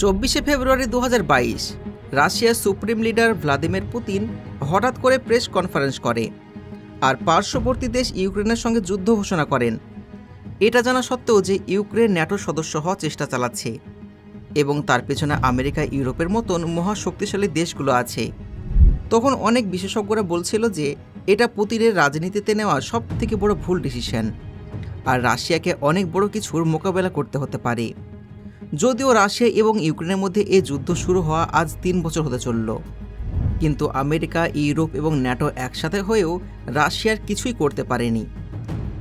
24শে ফেব্রুয়ারি 2022 রাশিয়ার supreme leader Vladimir Putin হঠাৎ করে প্রেস কনফারেন্স করে আর পার্শ্ববর্তী দেশ ইউক্রেনের সঙ্গে যুদ্ধ ঘোষণা করেন। এটা জানা সত্ত্বেও যে ইউক্রেন ন্যাটোর সদস্য হওয়ার চেষ্টা চালাচ্ছে এবং তার পেছনে আমেরিকা, ইউরোপের মতন মহাশক্তিশালী দেশগুলো আছে। তখন অনেক বিশেষজ্ঞরা বলছিল যে এটা পুতিনের রাজনীতিতে নেওয়া সবথেকে বড় ভুল ডিসিশন, আর রাশিয়াকে অনেক বড় কিছুর মোকাবেলা করতে হতে পারে। যদিও রাশিয়া এবং ইউক্রেনের মধ্যে এই যুদ্ধ শুরু হওয়া আজ 3 বছর হতে চলল, কিন্তু আমেরিকা, ইউরোপ এবং ন্যাটো একসাথে হয়েও রাশিয়ার কিছুই করতে পারেনি।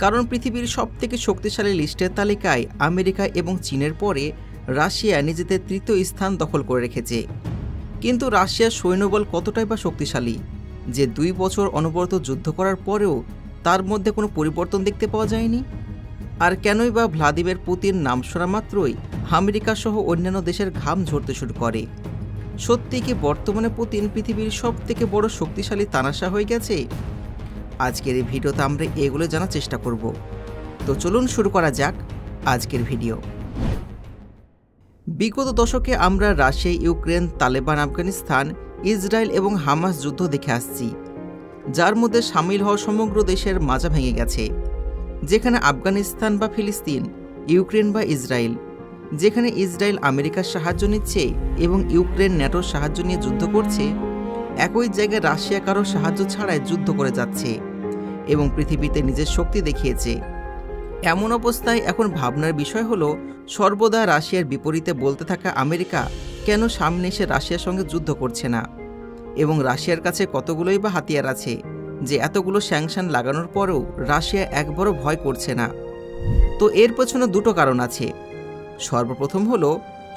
কারণ পৃথিবীর সবথেকে শক্তিশালী লিস্টের তালিকায় আমেরিকা এবং চীনের পরে রাশিয়া নিজেদের তৃতীয় স্থান দখল করে রেখেছে। কিন্তু রাশিয়ার সৈন্যবল কতটাই বা শক্তিশালী যে 2 বছর অনবরত যুদ্ধ করার পরেও তার মধ্যে কোনো পরিবর্তন দেখতে পাওয়া যায়নি। আর কেনই বা ভ্লাদিমির পুতিন নাম শোনা মাত্রই আমেরিকা সহ অন্যান্য দেশের ঘাম ঝরতে শুরু করে? সত্যি কি বর্তমানে পুতিন পৃথিবীর সবথেকে বড় শক্তিশালী তানাশা হয়ে গেছে? আজকের এই ভিডিওতে আমরা এগুলো জানার চেষ্টা করব। তো চলুন শুরু করা যাক আজকের ভিডিও। বিগত দশকে আমরা Russia, Ukraine, Taliban, Afghanistan, Israel এবং হামাস যুদ্ধ দেখে আসছি, যার মধ্যে সামিল হওয়া সমগ্র দেশের মাজা ভেঙে গেছে। যেখানে আফগানিস্তান বা ফিলিস্তিন, ইউক্রেন বা ইসরায়েল, যেখানে ইসরায়েল আমেরিকার সাহায্য নিচ্ছে এবং ইউক্রেন ন্যাটোর সাহায্য নিয়ে যুদ্ধ করছে, একই জায়গায় রাশিয়া কারোর সাহায্য ছাড়াই যুদ্ধ করে যাচ্ছে এবং পৃথিবীতে নিজের শক্তি দেখিয়েছে। এমন অবস্থায় এখন ভাবনার বিষয় হলো, সর্বদা রাশিয়ার বিপরীতে বলতে থাকা আমেরিকা কেন সামনে এসে রাশিয়ার সঙ্গে যুদ্ধ করছে না, এবং রাশিয়ার কাছে কতগুলোই বা হাতিয়ার আছে যে এতগুলো স্যাংশন লাগানোর পরেও রাশিয়া একবারও ভয় করছে না। তো এর পেছনে দুটো কারণ আছে। সর্বপ্রথম হলো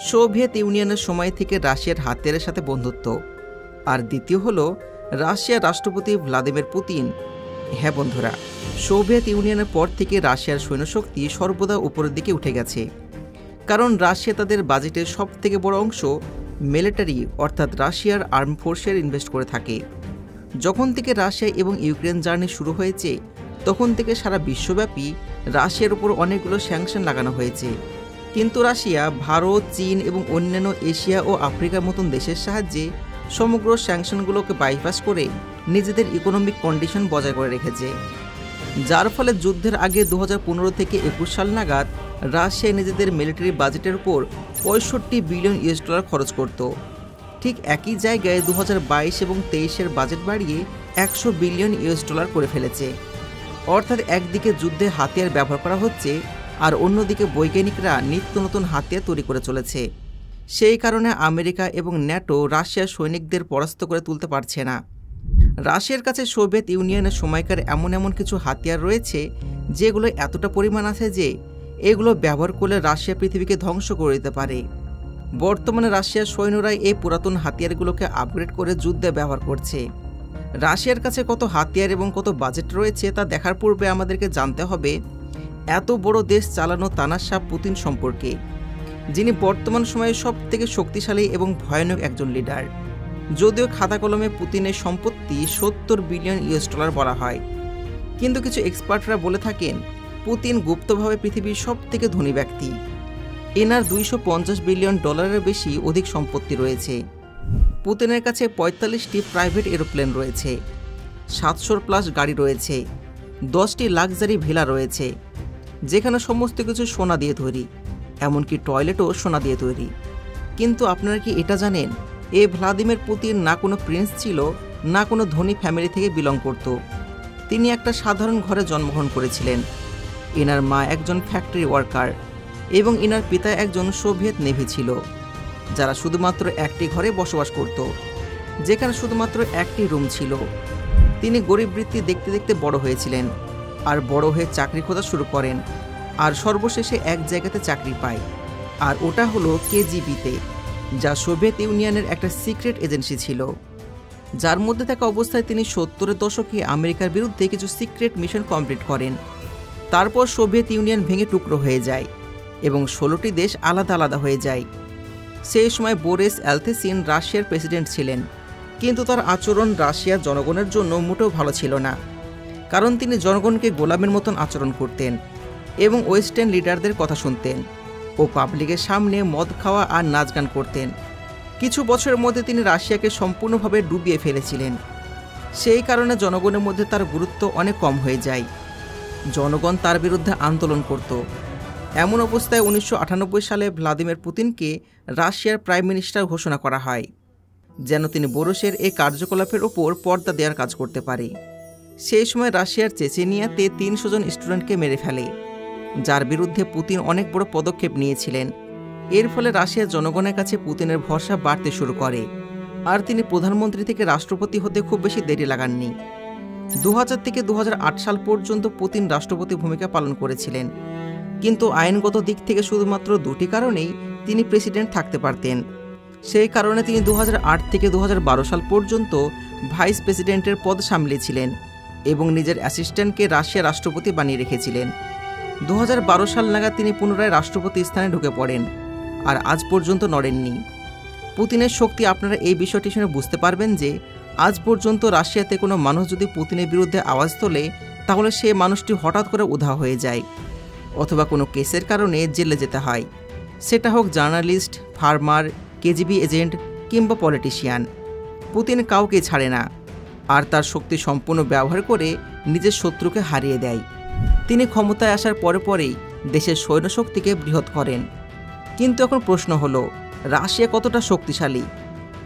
সোভিয়েত ইউনিয়নের সময় থেকে রাশিয়ার হাতিয়ারের সাথে বন্ধুত্ব, আর দ্বিতীয় হলো রাশিয়ার রাষ্ট্রপতি ভ্লাদিমির পুতিন। হ্যাঁ বন্ধুরা, সোভিয়েত ইউনিয়নের পর থেকে রাশিয়ার সৈন্যশক্তি সর্বদা উপরের দিকে উঠে গেছে, কারণ রাশিয়া তাদের বাজেটের সবথেকে বড় অংশ মিলিটারি অর্থাৎ রাশিয়ার আর্ম ফোর্সের ইনভেস্ট করে থাকে। যখন থেকে রাশিয়া এবং ইউক্রেন জার্নি শুরু হয়েছে, তখন থেকে সারা বিশ্বব্যাপী রাশিয়ার উপর অনেকগুলো স্যাংশন লাগানো হয়েছে। কিন্তু রাশিয়া ভারত, চীন এবং অন্যান্য এশিয়া ও আফ্রিকার মতন দেশের সাহায্যে সমগ্র স্যাংশনগুলোকে বাইপাস করে নিজেদের ইকোনমিক কন্ডিশন বজায় করে রেখেছে, যার ফলে যুদ্ধের আগে 2015 থেকে 21 সাল নাগাদ রাশিয়া নিজেদের মিলিটারি বাজেটের উপর $65 বিলিয়ন খরচ করত। ঠিক একই জায়গায় 2022 এবং 23-এর বাজেট বাড়িয়ে $100 বিলিয়ন করে ফেলেছে। অর্থাৎ একদিকে যুদ্ধে হাতিয়ার ব্যবহার করা হচ্ছে, আর অন্যদিকে বৈজ্ঞানিকরা নিত্য নতুন হাতিয়ার তৈরি করে চলেছে। সেই কারণে আমেরিকা এবং ন্যাটো রাশিয়ার সৈনিকদের পরাস্ত করে তুলতে পারছে না। রাশিয়ার কাছে সোভিয়েত ইউনিয়নের সময়কার এমন কিছু হাতিয়ার রয়েছে যেগুলো এতটা পরিমাণ আছে যে এগুলো ব্যবহার করলে রাশিয়া পৃথিবীকে ধ্বংস করে দিতে পারে। বর্তমানে রাশিয়ার সৈন্যরাই এই পুরাতন হাতিয়ারগুলোকে আপগ্রেড করে যুদ্ধে ব্যবহার করছে। রাশিয়ার কাছে কত হাতিয়ার এবং কত বাজেট রয়েছে তা দেখার পূর্বে আমাদেরকে জানতে হবে এত বড় দেশ চালানো তানাশা পুতিন সম্পর্কে, যিনি বর্তমান সময়ে সবথেকে শক্তিশালী এবং ভয়ানক একজন লিডার। যদিও খাতা কলমে পুতিনের সম্পত্তি $70 বিলিয়ন বলা হয়, কিন্তু কিছু এক্সপার্টরা বলে থাকেন পুতিন গুপ্তভাবে পৃথিবীর সবথেকে ধনী ব্যক্তি। এনার $250 বিলিয়ন বেশি অধিক সম্পত্তি রয়েছে। পুতিনের কাছে 45টি প্রাইভেট এরোপ্লেন রয়েছে, 700+ গাড়ি রয়েছে, 10টি লাক্সারি ভিলা রয়েছে, যেখানে সমস্ত কিছু সোনা দিয়ে তৈরি, এমনকি টয়লেটও সোনা দিয়ে তৈরি। কিন্তু আপনারা কি এটা জানেন, এই ভ্লাদিমির পুতিন না কোনো প্রিন্স ছিল, না কোনো ধনী ফ্যামিলি থেকে বিলং করত। তিনি একটা সাধারণ ঘরে জন্মগ্রহণ করেছিলেন। এনার মা একজন ফ্যাক্টরি ওয়ার্কার এবং এনার পিতা একজন সোভিয়েত নেভি ছিল, যারা শুধুমাত্র একটি ঘরে বসবাস করত, যেখানে শুধুমাত্র একটি রুম ছিল। তিনি গরিব বৃত্তি দেখতে দেখতে বড় হয়েছিলেন, আর বড় হয়ে চাকরি খোঁজা শুরু করেন, আর সর্বশেষে এক জায়গাতে চাকরি পায়, আর ওটা হলো কেজিবিতে, যা সোভিয়েত ইউনিয়নের একটা সিক্রেট এজেন্সি ছিল, যার মধ্যে থাকা অবস্থায় তিনি 70-এর দশকে আমেরিকার বিরুদ্ধে কিছু সিক্রেট মিশন কমপ্লিট করেন। তারপর সোভিয়েত ইউনিয়ন ভেঙে টুকরো হয়ে যায় এবং 16টি দেশ আলাদা আলাদা হয়ে যায়। সেই সময় বোরিস এলথেসিন রাশিয়ার প্রেসিডেন্ট ছিলেন, কিন্তু তার আচরণ রাশিয়ার জনগণের জন্য মোটেও ভালো ছিল না, কারণ তিনি জনগণকে গোলামের মতন আচরণ করতেন এবং ওয়েস্টার্ন লিডারদের কথা শুনতেন। ও পাবলিকের সামনে মদ খাওয়া আর নাচ গান করতেন। কিছু বছরের মধ্যে তিনি রাশিয়াকে সম্পূর্ণভাবে ডুবিয়ে ফেলেছিলেন। সেই কারণে জনগণের মধ্যে তার গুরুত্ব অনেক কম হয়ে যায়। জনগণ তার বিরুদ্ধে আন্দোলন করত। এমন অবস্থায় 1998 সালে ভ্লাদিমির পুতিনকে রাশিয়ার প্রাইম মিনিস্টার ঘোষণা করা হয়, যেন তিনি বোরসের এই কার্যকলাপের ওপর পর্দা দেওয়ার কাজ করতে পারে। সেই সময় রাশিয়ার চেচেনিয়াতে 300 জন স্টুডেন্টকে মেরে ফেলে, যার বিরুদ্ধে পুতিন অনেক বড় পদক্ষেপ নিয়েছিলেন। এর ফলে রাশিয়ার জনগণের কাছে পুতিনের ভরসা বাড়তে শুরু করে, আর তিনি প্রধানমন্ত্রী থেকে রাষ্ট্রপতি হতে খুব বেশি দেরি লাগাননি। 2000 থেকে 2008 সাল পর্যন্ত পুতিন রাষ্ট্রপতি ভূমিকা পালন করেছিলেন, কিন্তু আইনগত দিক থেকে শুধুমাত্র 2টি কারণেই তিনি প্রেসিডেন্ট থাকতে পারতেন। সেই কারণে তিনি 2008 থেকে 2012 সাল পর্যন্ত ভাইস প্রেসিডেন্টের পদ সামলেছিলেন এবং নিজের অ্যাসিস্ট্যান্টকে রাশিয়ার রাষ্ট্রপতি বানিয়ে রেখেছিলেন। 2012 সাল নাগাদ তিনি পুনরায় রাষ্ট্রপতি স্থানে ঢুকে পড়েন, আর আজ পর্যন্ত নড়েননি। পুতিনের শক্তি আপনারা এই বিষয়টি শুনে বুঝতে পারবেন যে আজ পর্যন্ত রাশিয়াতে কোনো মানুষ যদি পুতিনের বিরুদ্ধে আওয়াজ তোলে, তাহলে সে মানুষটি হঠাৎ করে উধাও হয়ে যায়, অথবা কোনো কেসের কারণে জেলে যেতে হয়। সেটা হোক জার্নালিস্ট, ফার্মার, কেজিবি এজেন্ট কিংবা পলিটিশিয়ান। পুতিন কাউকে ছাড়ে না, আর তার শক্তি সম্পূর্ণ ব্যবহার করে নিজের শত্রুকে হারিয়ে দেয়। তিনি ক্ষমতায় আসার পরেই দেশের সৈন্যশক্তিকে বৃহৎ করেন। কিন্তু এখন প্রশ্ন হলো, রাশিয়া কতটা শক্তিশালী?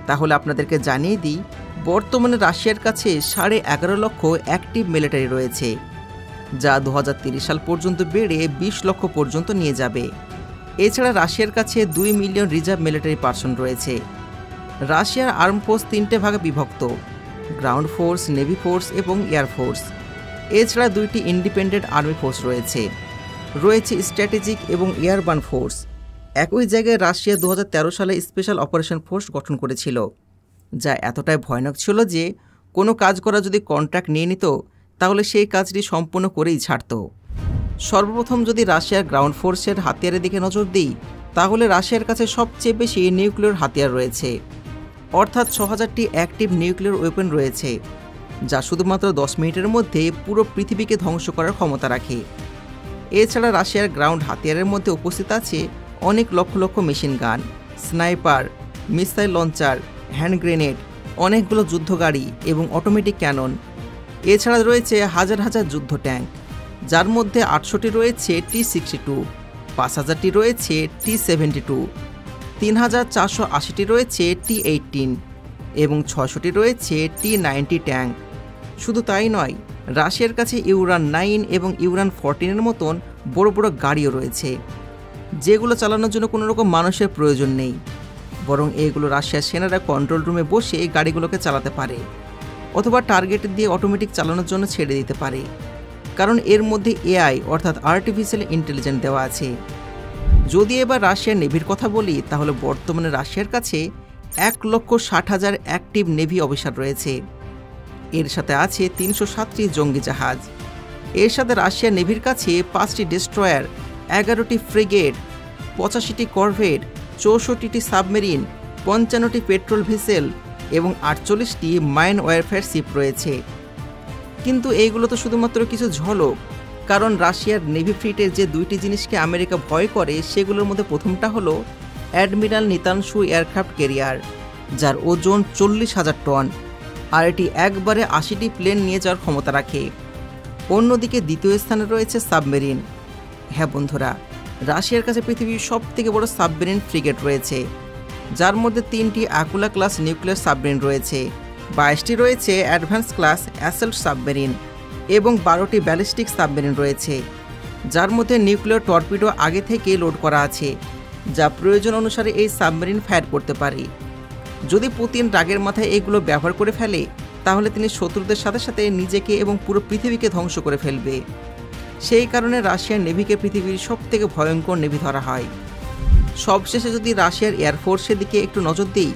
তাহলে আপনাদেরকে জানিয়ে দিই, বর্তমানে রাশিয়ার কাছে 11.5 লক্ষ অ্যাক্টিভ মিলিটারি রয়েছে, যা 2030 সাল পর্যন্ত বেড়ে 20 লক্ষ পর্যন্ত নিয়ে যাবে। এছাড়া রাশিয়ার কাছে 2 মিলিয়ন রিজার্ভ মিলিটারি পার্সন রয়েছে। রাশিয়ার আর্ম ফোর্স 3টে ভাগে বিভক্ত: গ্রাউন্ড ফোর্স, নেভি ফোর্স এবং এয়ার ফোর্স। এছাড়া 2টি ইন্ডিপেন্ডেন্ট আর্মি ফোর্স রয়েছে স্ট্র্যাটেজিক এবং এয়ারবার্ন ফোর্স। একই জায়গায় রাশিয়া 2013 সালে স্পেশাল অপারেশন ফোর্স গঠন করেছিল, যা এতটাই ভয়ানক ছিল যে কোনো কাজ করা যদি কন্ট্রাক্ট নিয়ে নিত, তাহলে সেই কাজটি সম্পূর্ণ করেই ছাড়ত। সর্বপ্রথম যদি রাশিয়ার গ্রাউন্ড ফোর্সের হাতিয়ারের দিকে নজর দিই, তাহলে রাশিয়ার কাছে সবচেয়ে বেশি নিউক্লিয়ার হাতিয়ার রয়েছে, অর্থাৎ 6000টি অ্যাক্টিভ নিউক্লিয়ার ওয়েপন রয়েছে, যা শুধুমাত্র 10 মিনিটের মধ্যে পুরো পৃথিবীকে ধ্বংস করার ক্ষমতা রাখে। এছাড়া রাশিয়ার গ্রাউন্ড হাতিয়ারের মধ্যে উপস্থিত আছে অনেক lakh lakh machine gun, sniper, missile launcher, hand grenade, অনেকগুলো যুদ্ধগাড়ি এবং অটোমেটিক ক্যানন। এছাড়া রয়েছে হাজার হাজার যুদ্ধ ট্যাঙ্ক, যার মধ্যে 800টি রয়েছে T-62, 5000টি রয়েছে T-72, 3480টি রয়েছে T-18 এবং 600টি রয়েছে T-90 ট্যাঙ্ক। শুধু তাই নয়, রাশিয়ার কাছে ইউরান 9 এবং ইউরান 14-এর মতন বড় বড় গাড়িও রয়েছে, যেগুলো চালানোর জন্য কোনো রকম মানুষের প্রয়োজন নেই, বরং এগুলো রাশিয়ার সেনারা কন্ট্রোল রুমে বসে এই গাড়িগুলোকে চালাতে পারে, অথবা টার্গেট দিয়ে অটোমেটিক চালানোর জন্য ছেড়ে দিতে পারে, কারণ এর মধ্যে এআই অর্থাৎ আর্টিফিশিয়াল ইন্টেলিজেন্স দেওয়া আছে। যদি এবার রাশিয়ার নেভির কথা বলি, তাহলে বর্তমানে রাশিয়ার কাছে 1,60,000 অ্যাক্টিভ নেভি অফিসার রয়েছে। এর সাথে আছে 307টি জঙ্গি জাহাজ। এর সাথে রাশিয়ার নেভির কাছে 5টি ডেস্ট্রয়ার, 11টি ফ্রিগেট, 85টি করভেট, 64টি সাবমেরিন, 55টি পেট্রোল ভেসেল এবং 48টি মাইন ওয়ারফেয়ার শিপ রয়েছে। কিন্তু এইগুলো তো শুধুমাত্র কিছু ঝলক, কারণ রাশিয়ার নেভি ফ্লিটের যে 2টি জিনিসকে আমেরিকা ভয় করে, সেগুলোর মধ্যে প্রথমটা হলো অ্যাডমিরাল নিতানশু এয়ারক্রাফট ক্যারিয়ার, যার ওজন 40,000 টন, আর এটি একবারে 80টি প্লেন নিয়ে যাওয়ার ক্ষমতা রাখে। অন্যদিকে দ্বিতীয় স্থানে রয়েছে সাবমেরিন। হ্যাঁ বন্ধুরা, রাশিয়ার কাছে পৃথিবীর সবথেকে বড় সাবমেরিন ফ্রিগেট রয়েছে, যার মধ্যে 3টি আকুলা ক্লাস নিউক্লিয়ার সাবমেরিন রয়েছে, 22টি রয়েছে অ্যাডভান্স ক্লাস অ্যাসল্ট সাবমেরিন এবং 12টি ব্যালিস্টিক সাবমেরিন রয়েছে, যার মধ্যে নিউক্লিয়ার টর্পিডো আগে থেকে লোড করা আছে, যা প্রয়োজন অনুসারে এই সাবমেরিন ফায়ার করতে পারে। যদি পুতিন রাগের মাথায় এগুলো ব্যবহার করে ফেলে, তাহলে তিনি শত্রুদের সাথে সাথে নিজেকে এবং পুরো পৃথিবীকে ধ্বংস করে ফেলবে। সেই কারণে রাশিয়ার নেভিকে পৃথিবীর সবথেকে ভয়ঙ্কর নেভি ধরা হয়। সবশেষে যদি রাশিয়ার এয়ারফোর্সের দিকে একটু নজর দিই,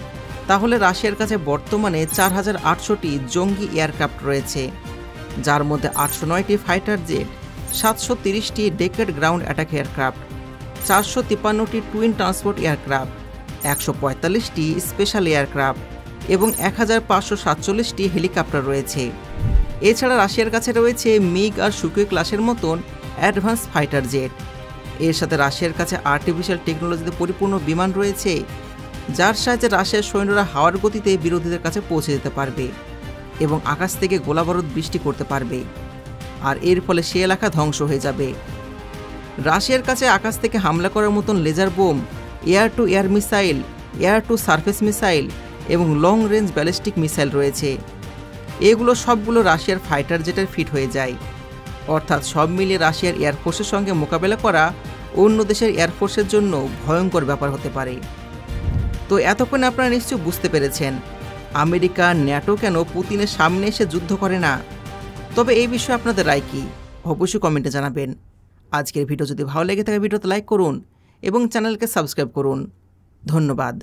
তাহলে রাশিয়ার কাছে বর্তমানে 4800টি জঙ্গি এয়ারক্রাফট রয়েছে, যার মধ্যে 809টি ফাইটার জেট, 730টি ডেকেড গ্রাউন্ড অ্যাটাক এয়ারক্রাফট, 453টি টুইন ট্রান্সপোর্ট এয়ারক্রাফট, 145টি স্পেশাল এয়ারক্রাফট এবং 1547টি হেলিকপ্টার রয়েছে। এছাড়া রাশিয়ার কাছে রয়েছে মিগ আর সুখোই ক্লাসের মতন অ্যাডভান্স ফাইটার জেট। এর সাথে রাশিয়ার কাছে আর্টিফিশিয়াল টেকনোলজিতে পরিপূর্ণ বিমান রয়েছে, যার সাহায্যে রাশিয়ার সৈন্যরা হাওয়ার গতিতে বিরোধীদের কাছে পৌঁছে যেতে পারবে এবং আকাশ থেকে গোলাবারুদ বৃষ্টি করতে পারবে, আর এর ফলে সে এলাকা ধ্বংস হয়ে যাবে। রাশিয়ার কাছে আকাশ থেকে হামলা করার মতন laser bomb, air to air missile, air to surface missile এবং লং রেঞ্জ ব্যালিস্টিক মিসাইল রয়েছে। এগুলো সবগুলো রাশিয়ার ফাইটার জেটের ফিট হয়ে যায়। অর্থাৎ সব মিলিয়ে রাশিয়ার এয়ারফোর্সের সঙ্গে মোকাবেলা করা অন্য দেশের এয়ারফোর্সের জন্য ভয়ঙ্কর ব্যাপার হতে পারে। তো এতক্ষণে আপনারা নিশ্চয়ই বুঝতে পেরেছেন আমেরিকা ন্যাটো কেন পুতিনের সামনে এসে যুদ্ধ করে না। তবে এই বিষয়ে আপনাদের রায় কি, অবশ্যই কমেন্টে জানাবেন। আজকের ভিডিও যদি ভালো লেগে থাকে ভিডিওতে লাইক করুন এবং চ্যানেলকে সাবস্ক্রাইব করুন। ধন্যবাদ।